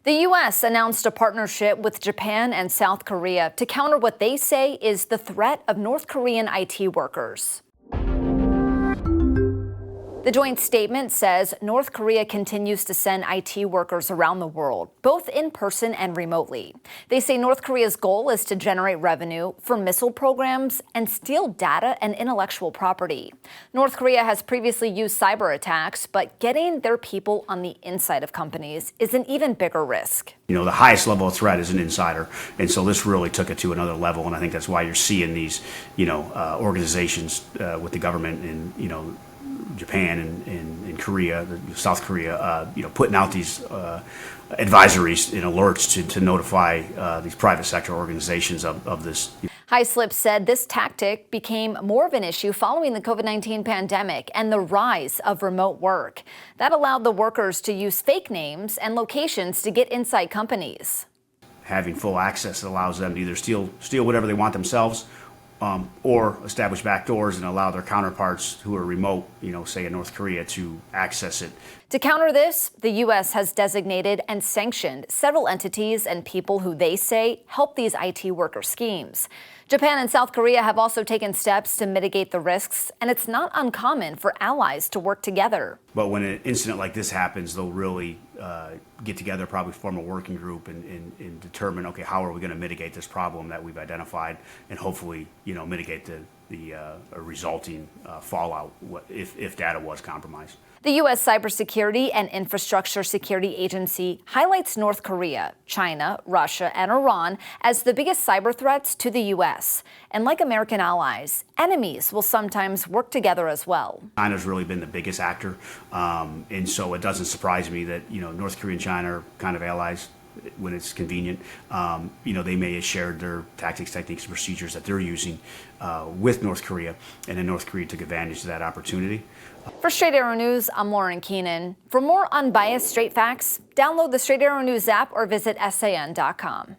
The U.S. announced a partnership with Japan and South Korea to counter what they say is the threat of North Korean IT workers. The joint statement says North Korea continues to send IT workers around the world, both in person and remotely. They say North Korea's goal is to generate revenue for missile programs and steal data and intellectual property. North Korea has previously used cyber attacks, but getting their people on the inside of companies is an even bigger risk. You know, the highest level of threat is an insider. And so this really took it to another level. And I think that's why you're seeing these, organizations with the government and, Japan and Korea, South Korea, putting out these advisories and alerts to notify these private sector organizations of this. Hyslop said this tactic became more of an issue following the COVID-19 pandemic and the rise of remote work. That allowed the workers to use fake names and locations to get inside companies. Having full access allows them to either steal whatever they want themselves, or establish backdoors and allow their counterparts who are remote, say in North Korea, to access it. To counter this, the U.S. has designated and sanctioned several entities and people who they say help these IT worker schemes. Japan and South Korea have also taken steps to mitigate the risks, and it's not uncommon for allies to work together. But when an incident like this happens, they'll really get together, probably form a working group and determine, okay, how are we going to mitigate this problem that we've identified, and hopefully, mitigate the resulting fallout if data was compromised. The U.S. Cybersecurity and Infrastructure Security Agency highlights North Korea, China, Russia, and Iran as the biggest cyber threats to the U.S. And like American allies, enemies will sometimes work together as well. China's really been the biggest actor, and so it doesn't surprise me that North Korea and China are kind of allies when it's convenient. They may have shared their tactics, techniques, and procedures that they're using with North Korea, and then North Korea took advantage of that opportunity. For Straight Arrow News, I'm Lauren Keenan. For more unbiased straight facts, download the Straight Arrow News app or visit SAN.com.